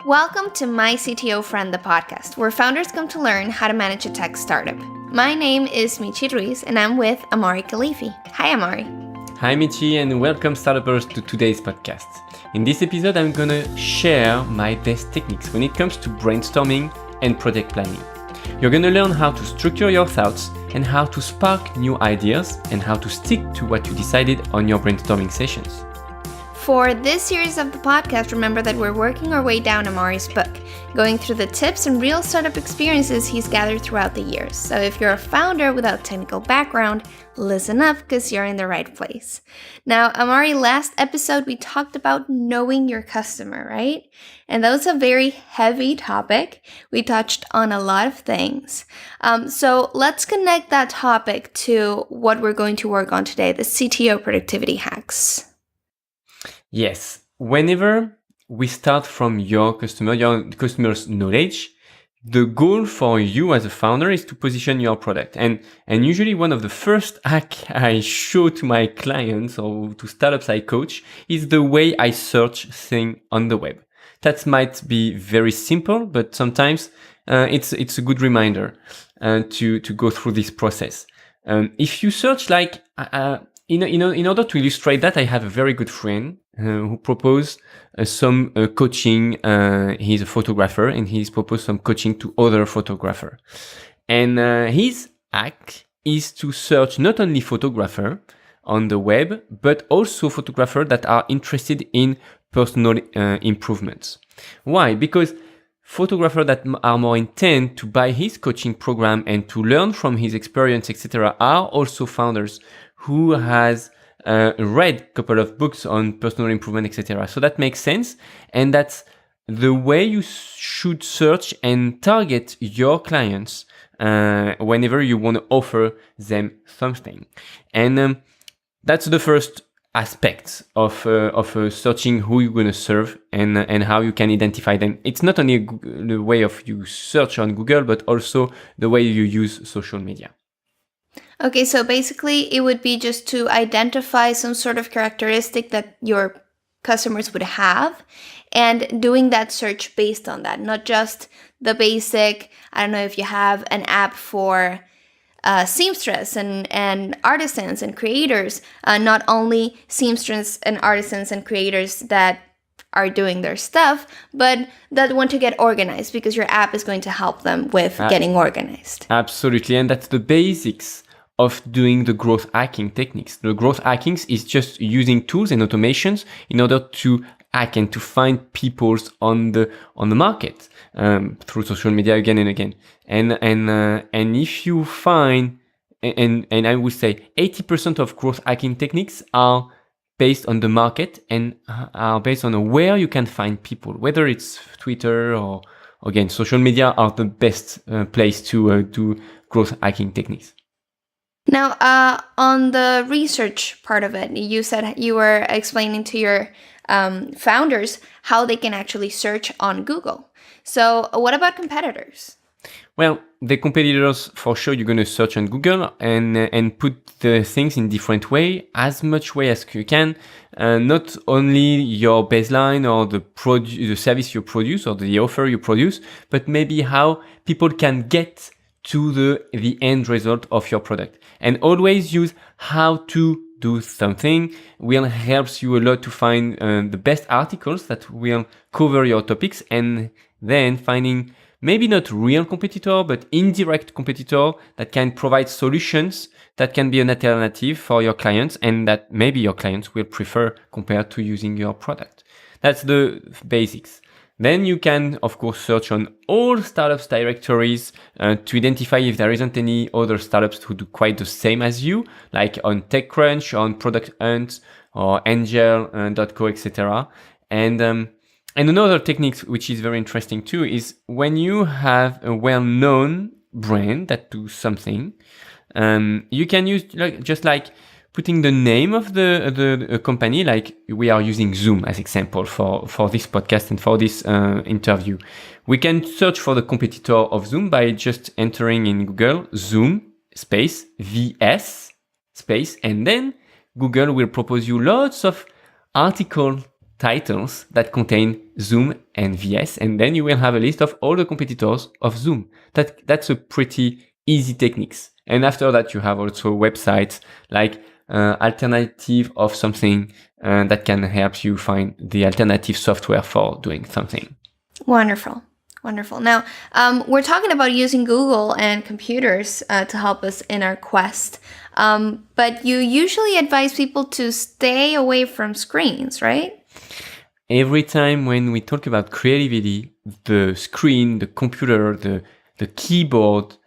Welcome to MyCTO Friend The Podcast, where founders come to learn how to manage a tech startup. My name is Mitchie and I'm with Amaury Khalifi. Hi, Amaury. Hi, Mitchie, and welcome startuppers to today's podcast. In this episode, I'm gonna share my best techniques when it comes to brainstorming and project planning. You're gonna learn how to structure your thoughts and how to spark new ideas and how to stick to what you decided on your brainstorming sessions. For this series of the podcast, remember that we're working our way down Amaury's book, going through the tips and real startup experiences he's gathered throughout the years. So if you're a founder without technical background, listen up because you're in the right place. Now, Amaury, last episode we talked about knowing your customer, right? And that was a very heavy topic. We touched on a lot of things. So let's connect that topic to what we're going to work on today, the CTO productivity hacks. Yes, whenever we start from your customer's knowledge, the goal for you as a founder is to position your product. And usually one of the first hacks I show to my clients or to startups I coach is the way I search things on the web. That might be very simple, but sometimes it's a good reminder to go through this process. If you search in order to illustrate that, I have a very good friend who proposed some coaching. He's a photographer and he's proposed some coaching to other photographers. And his hack is to search not only photographer on the web, but also photographers that are interested in personal improvements. Why? Because photographers that are more intent to buy his coaching program and to learn from his experience, etc., are also founders who has read a couple of books on personal improvement, etc. So that makes sense. And that's the way you should search and target your clients whenever you want to offer them something. And that's the first aspect of searching who you're going to serve and how you can identify them. It's not only the way of you search on Google, but also the way you use social media. Okay, so basically it would be just to identify some sort of characteristic that your customers would have and doing that search based on that, not just the basic, I don't know if you have an app for seamstress and artisans and creators, not only seamstress and artisans and creators that are doing their stuff, but that want to get organized because your app is going to help them with getting organized. Absolutely, and that's the basics of doing the growth hacking techniques. The growth hacking is just using tools and automations in order to hack and to find people on the market through social media again and again. And if you find, and I would say 80% of growth hacking techniques are based on the market and are based on where you can find people, whether it's Twitter or again social media are the best place to do growth hacking techniques. Now, on the research part of it, you said you were explaining to your founders how they can actually search on Google. So what about competitors? Well, the competitors, for sure, you're going to search on Google and put the things in different way, as much way as you can. Not only your baseline or the service you produce or the offer you produce, but maybe how people can get to the end result of your product. And always use how to do something will help you a lot to find the best articles that will cover your topics, and then finding maybe not real competitor, but indirect competitor that can provide solutions that can be an alternative for your clients and that maybe your clients will prefer compared to using your product. That's the basics. Then you can, of course, search on all startups directories to identify if there isn't any other startups who do quite the same as you, like on TechCrunch, on Product Hunt, or Angel.co, etc. And another technique which is very interesting too is when you have a well-known brand that do something, you can use just putting the name of the company, like we are using Zoom as example for this podcast and for this interview. We can search for the competitor of Zoom by just entering in Google Zoom space VS space, and then Google will propose you lots of articles titles that contain Zoom and VS, and then you will have a list of all the competitors of Zoom. That's a pretty easy techniques. And after that, you have also websites like alternative of something that can help you find the alternative software for doing something. Wonderful. Wonderful. Now, we're talking about using Google and computers to help us in our quest. But you usually advise people to stay away from screens, right? Every time when we talk about creativity, the screen, the computer, the keyboard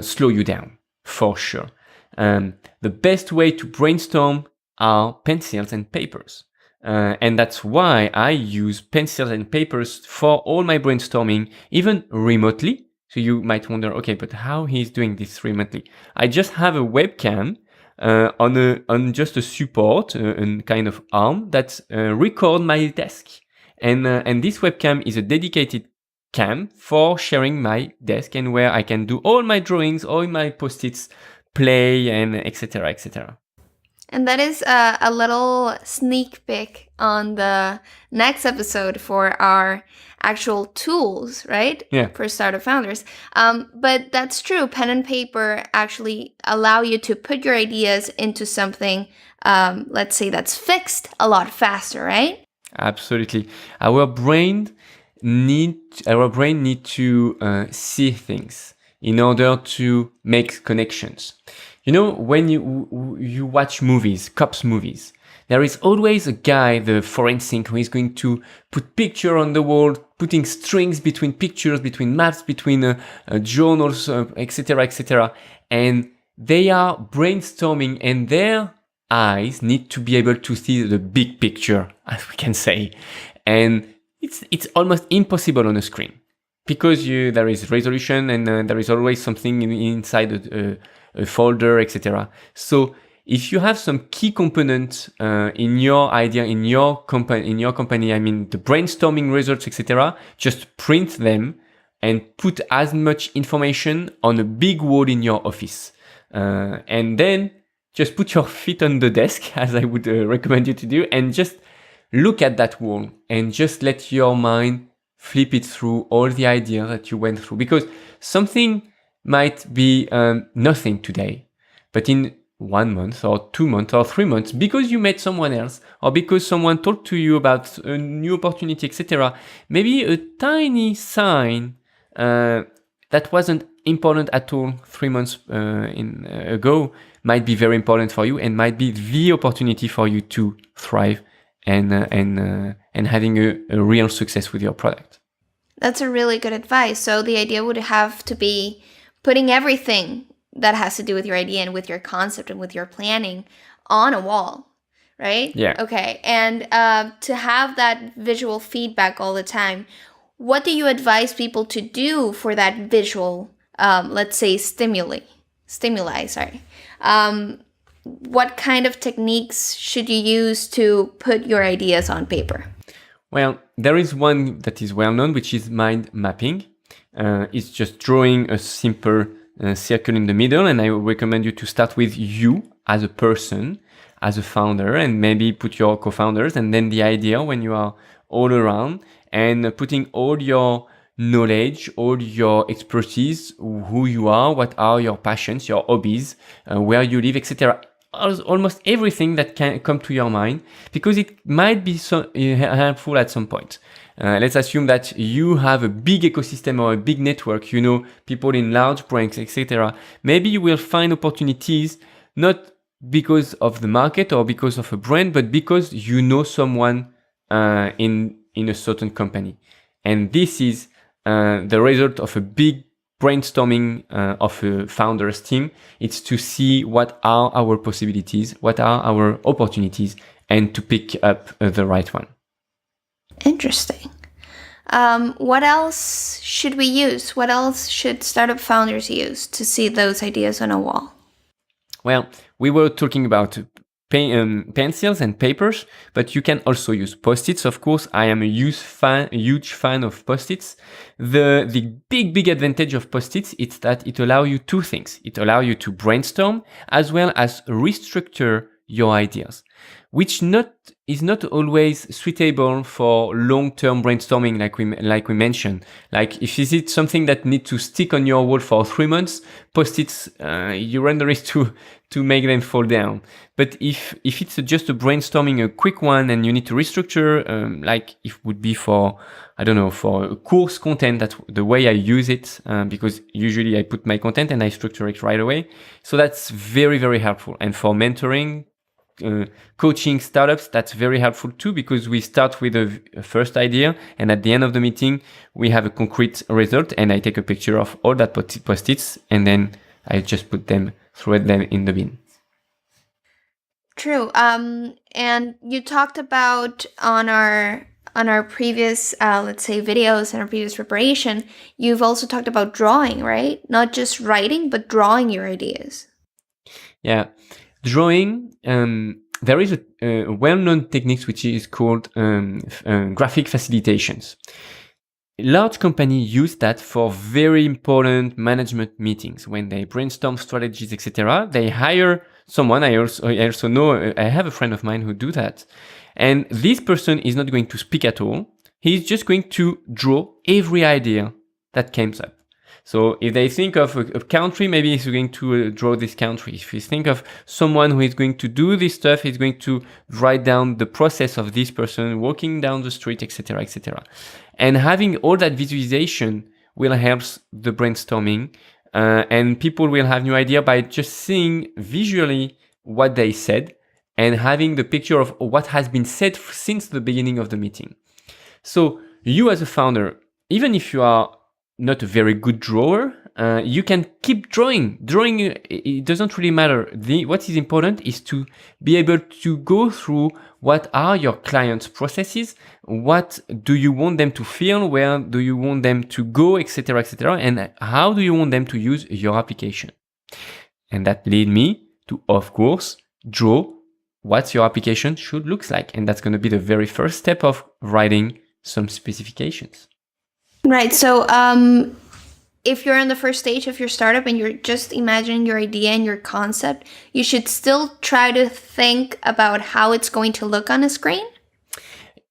slow you down, for sure. The best way to brainstorm are pencils and papers. And that's why I use pencils and papers for all my brainstorming, even remotely. So you might wonder, okay, but how he's doing this remotely? I just have a webcam on just a support, a kind of arm that record my desk. And this webcam is a dedicated cam for sharing my desk and where I can do all my drawings, all my post-its, play, and etc., etc. And that is a little sneak peek on the next episode for our actual tools, right? Yeah. For startup founders. But that's true. Pen and paper actually allow you to put your ideas into something, let's say that's fixed a lot faster, right? Absolutely. Our brain need to see things in order to make connections. You know, when you watch movies, cops movies, there is always a guy, the forensic, who is going to put picture on the wall, putting strings between pictures, between maps, between journals, etc., etc. And they are brainstorming, and their eyes need to be able to see the big picture, as we can say. And it's almost impossible on a screen because there is resolution and there is always something inside a folder, etc. So if you have some key components in your idea, in your company, I mean the brainstorming results, etc., just print them and put as much information on a big wall in your office. And then just put your feet on the desk, as I would recommend you to do, and just look at that wall and just let your mind flip it through all the ideas that you went through. Because something might be nothing today, but in 1 month or 2 months or 3 months, because you met someone else or because someone talked to you about a new opportunity, etc., maybe a tiny sign that wasn't important at all 3 months ago might be very important for you and might be the opportunity for you to thrive and having a real success with your product. That's a really good advice. So the idea would have to be putting everything that has to do with your idea and with your concept and with your planning on a wall, right? Yeah. Okay. And to have that visual feedback all the time, what do you advise people to do for that visual, let's say, stimuli? Sorry. What kind of techniques should you use to put your ideas on paper? Well, there is one that is well known, which is mind mapping. It's just drawing a simple circle in the middle, and I would recommend you to start with you as a person, as a founder, and maybe put your co-founders, and then the idea when you are all around, and putting all your knowledge, all your expertise, who you are, what are your passions, your hobbies, where you live, etc. Almost everything that can come to your mind, because it might be so helpful at some point. Let's assume that you have a big ecosystem or a big network, you know, people in large brands, etc. Maybe you will find opportunities not because of the market or because of a brand, but because you know someone in a certain company. And this is the result of a big brainstorming of a founder's team. It's to see what are our possibilities, what are our opportunities, and to pick up the right one. Interesting. What else should we use? What else should startup founders use to see those ideas on a wall? Well, we were talking about pencils and papers, but you can also use post-its. Of course, I am a huge fan of post-its. The big advantage of post-its is that it allows you two things. It allows you to brainstorm as well as restructure your ideas. which is not always suitable for long-term brainstorming, like we mentioned. Like if is it something that needs to stick on your wall for 3 months, post-its, you run the risk to make them fall down. But if it's just a brainstorming, a quick one, and you need to restructure, like it would be for, I don't know, for a course content, that's the way I use it, because usually I put my content and I structure it right away. So that's very, very helpful. And for mentoring, coaching startups, that's very helpful too, because we start with a first idea, and at the end of the meeting, we have a concrete result, and I take a picture of all that post-its, and then I just thread them in the bin. True. And you talked about on our previous, let's say, videos and our previous preparation, you've also talked about drawing, right? Not just writing, but drawing your ideas. Yeah. Drawing, there is a well-known technique which is called graphic facilitations. Large companies use that for very important management meetings when they brainstorm strategies, etc. They hire someone. I also know, I have a friend of mine who do that, and this person is not going to speak at all. He's just going to draw every idea that comes up. So if they think of a country, maybe he's going to draw this country. If you think of someone who is going to do this stuff, he's going to write down the process of this person walking down the street, etc., etc. And having all that visualization will help the brainstorming, and people will have new idea by just seeing visually what they said and having the picture of what has been said since the beginning of the meeting. So you as a founder, even if you are not a very good drawer, you can keep drawing. Drawing, it doesn't really matter. What is important is to be able to go through what are your clients' processes, what do you want them to feel, where do you want them to go, etc., and how do you want them to use your application. And that led me to, of course, draw what your application should look like. And that's going to be the very first step of writing some specifications. Right. So if you're in the first stage of your startup and you're just imagining your idea and your concept, you should still try to think about how it's going to look on a screen.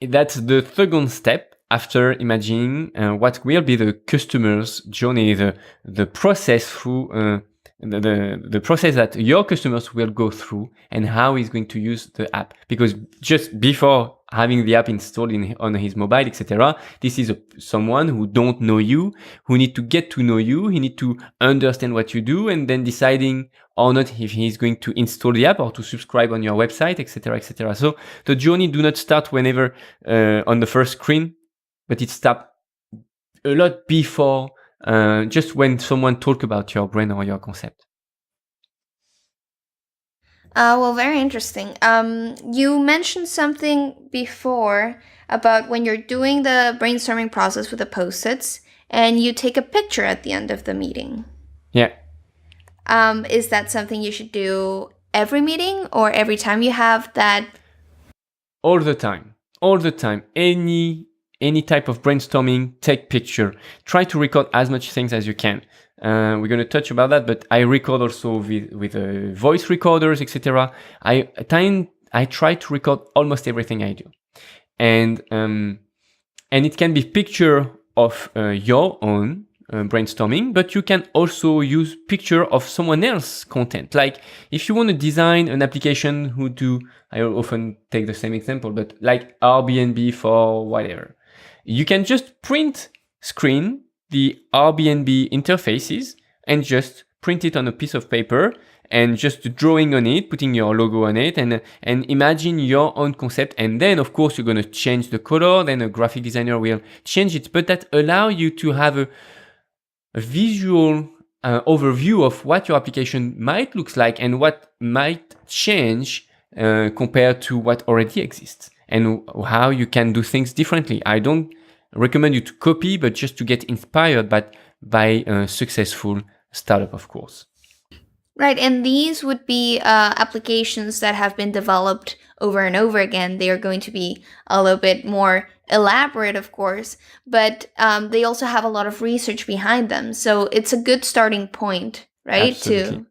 That's the second step after imagining what will be the customer's journey, the process through the process that your customers will go through and how he's going to use the app. Because just before having the app installed on his mobile, etc., this is someone who don't know you, who need to get to know you, he need to understand what you do, and then deciding or not if he's going to install the app or to subscribe on your website, etc., etc. So the journey do not start whenever on the first screen, but it starts a lot before, just when someone talk about your brand or your concept. Well, very interesting. You mentioned something before about when you're doing the brainstorming process with the Post-its and you take a picture at the end of the meeting. Yeah. Is that something you should do every meeting or every time you have that? All the time. Any type of brainstorming, take picture. Try to record as much things as you can. We're going to touch about that, but I record also with voice recorders, etc. I try to record almost everything I do, and it can be picture of your own brainstorming, but you can also use picture of someone else's content. Like if you want to design an application I often take the same example, but like Airbnb for whatever, you can just screen the Airbnb interfaces and just print it on a piece of paper and just drawing on it, putting your logo on it, and imagine your own concept. And then, of course, you're going to change the color. Then a graphic designer will change it. But that allows you to have a visual overview of what your application might look like and what might change compared to what already exists and how you can do things differently. I don't recommend you to copy, but just to get inspired by a successful startup, of course. Right, and these would be applications that have been developed over and over again. They are going to be a little bit more elaborate, of course, but they also have a lot of research behind them. So it's a good starting point, right? Absolutely.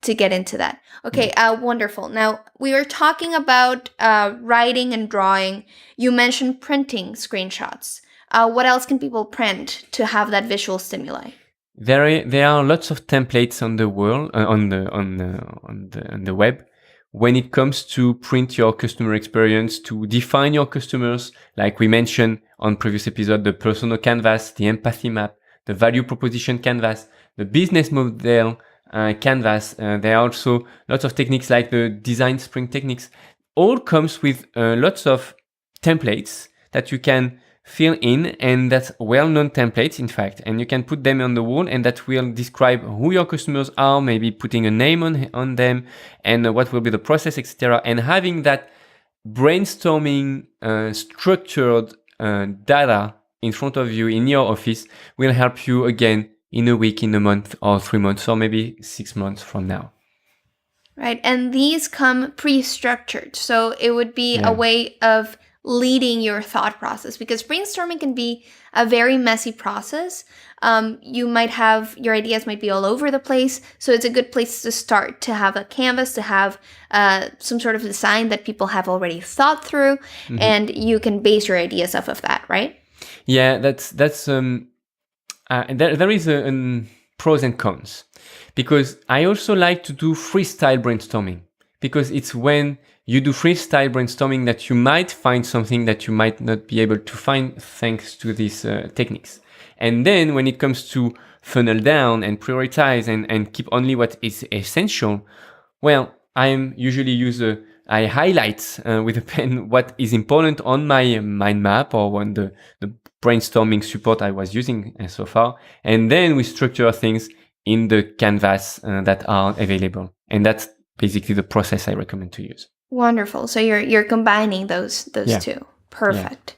to get into that. Okay, wonderful. Now, we were talking about writing and drawing. You mentioned printing screenshots. What else can people print to have that visual stimuli? There are lots of templates on the world on the web when it comes to print your customer experience, to define your customers, like we mentioned on previous episode, the persona canvas, the empathy map, the value proposition canvas, the business model canvas. There are also lots of techniques like the design sprint techniques. All comes with lots of templates that you can fill in, and that's well-known templates, in fact, and you can put them on the wall, and that will describe who your customers are, maybe putting a name on them, and what will be the process, etc. And having that brainstorming structured data in front of you in your office will help you again in a week, in a month, or 3 months, or maybe 6 months from now. Right, and these come pre-structured, so it would be a way of leading your thought process, because brainstorming can be a very messy process. You might have, your ideas might be all over the place, so it's a good place to start, to have a canvas, to have some sort of design that people have already thought through, and you can base your ideas off of that, right? Yeah, that's there is a pros and cons, because I also like to do freestyle brainstorming, because it's when you do freestyle brainstorming that you might find something that you might not be able to find thanks to these techniques. And then when it comes to funnel down and prioritize and keep only what is essential, well, I highlight with a pen what is important on my mind map or on the brainstorming support I was using so far. And then we structure things in the canvas that are available. And that's basically the process I recommend to use. Wonderful. So you're combining those two. Perfect.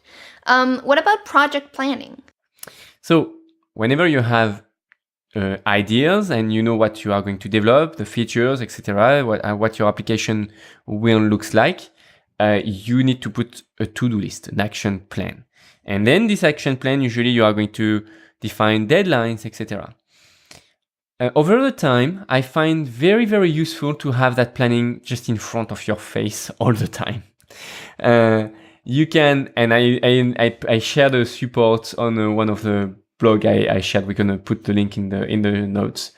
Yeah. What about project planning? So whenever you have ideas and you know what you are going to develop, the features, etc., what your application will looks like, you need to put a to-do list, an action plan. And then this action plan, usually you are going to define deadlines, etc. Over the time, I find very, very useful to have that planning just in front of your face all the time. You can, and I share the support on one of the blog I shared. We're gonna put the link in the notes.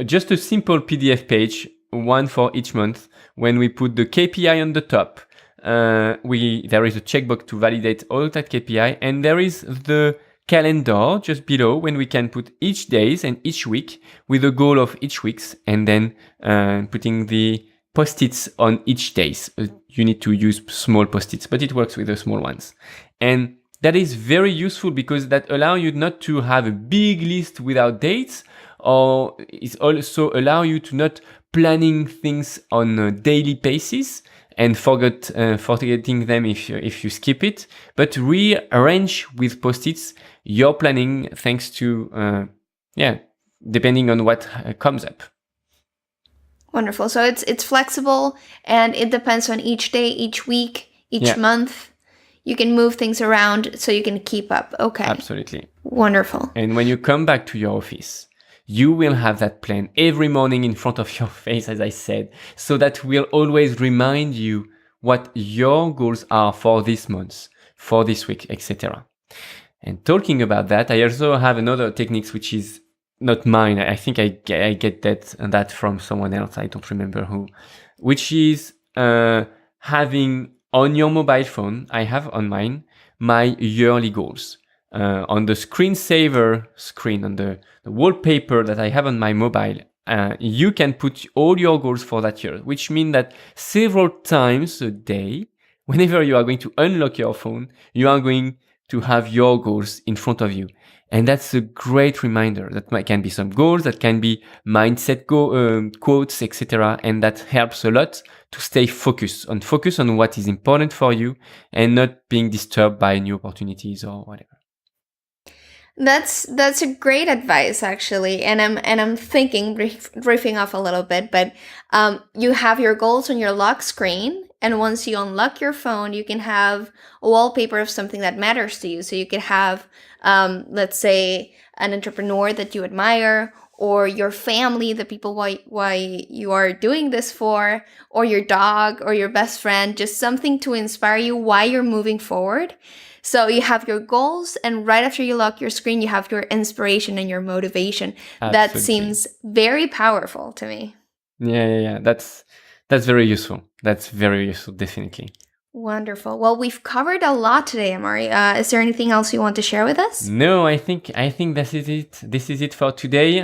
Just a simple PDF page, one for each month. When we put the KPI on the top, there is a checkbox to validate all that KPI, and there is the calendar just below when we can put each days and each week with a goal of each weeks, and then putting the post-its on each days. You need to use small post-its, but it works with the small ones. And that is very useful because that allows you not to have a big list without dates, or it also allow you to not planning things on a daily basis and forgetting them if you skip it, but rearrange with post-its your planning thanks to, depending on what comes up. Wonderful. So it's flexible and it depends on each day, each week, each month. You can move things around so you can keep up. Okay. Absolutely. Wonderful. And when you come back to your office, you will have that plan every morning in front of your face, as I said, so that will always remind you what your goals are for this month, for this week, etc. And talking about that, I also have another technique which is not mine. I think I get that from someone else. I don't remember who, which is having on your mobile phone. I have on mine my yearly goals. On the screensaver screen, on the wallpaper that I have on my mobile, you can put all your goals for that year, which means that several times a day, whenever you are going to unlock your phone, you are going to have your goals in front of you. And that's a great reminder. That can be some goals, that can be mindset quotes, etc. And that helps a lot to stay focused on what is important for you and not being disturbed by new opportunities or whatever. That's a great advice, actually, and I'm thinking, riffing off a little bit, but you have your goals on your lock screen, and once you unlock your phone, you can have a wallpaper of something that matters to you. So you could have, let's say, an entrepreneur that you admire, or your family, the people why you are doing this for, or your dog or your best friend, just something to inspire you why you're moving forward. So you have your goals, and right after you lock your screen, you have your inspiration and your motivation. Absolutely. That seems very powerful to me. Yeah. That's very useful. That's very useful, definitely. Wonderful. Well, we've covered a lot today, Amaury. Is there anything else you want to share with us? No, I think this is it. This is it for today.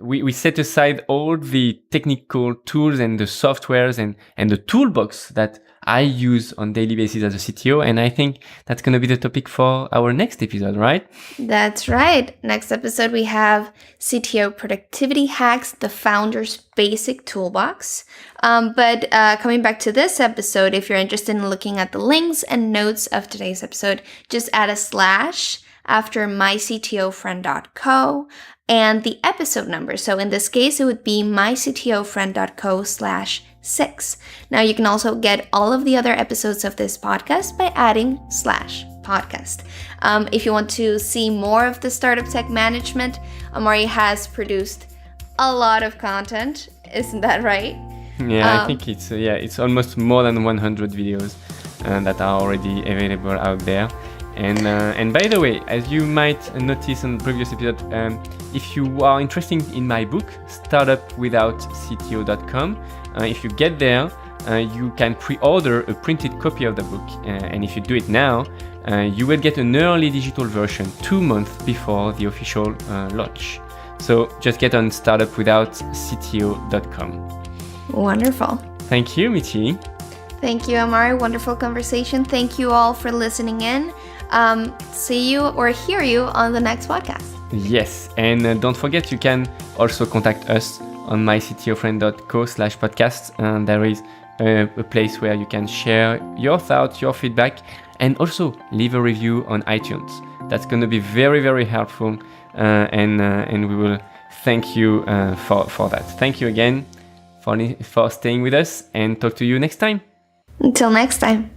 We set aside all the technical tools and the softwares and the toolbox that I use on daily basis as a CTO, and I think that's going to be the topic for our next episode, right? That's right. Next episode, we have CTO productivity hacks, the founder's basic toolbox. But coming back to this episode, if you're interested in looking at the links and notes of today's episode, just add a / after MyCTOfriend.co and the episode number. So in this case, it would be MyCTOfriend.co/6. Now you can also get all of the other episodes of this podcast by adding /podcast. If you want to see more of the startup tech management, Amaury has produced a lot of content. Isn't that right? Yeah, I think it's almost more than 100 videos that are already available out there. And by the way, as you might notice in the previous episode, if you are interested in my book, startupwithoutcto.com, if you get there, you can pre-order a printed copy of the book. And if you do it now, you will get an early digital version 2 months before the official launch. So just get on startupwithoutcto.com. Wonderful. Thank you, Mitchie. Thank you, Amaury. Wonderful conversation. Thank you all for listening in. See you or hear you on the next podcast. Yes, and don't forget you can also contact us on myctofriend.co/podcast, and there is a place where you can share your thoughts, your feedback, and also leave a review on iTunes. That's going to be very, very helpful, and we will thank you for that. Thank you again for staying with us, and talk to you next time. Until next time.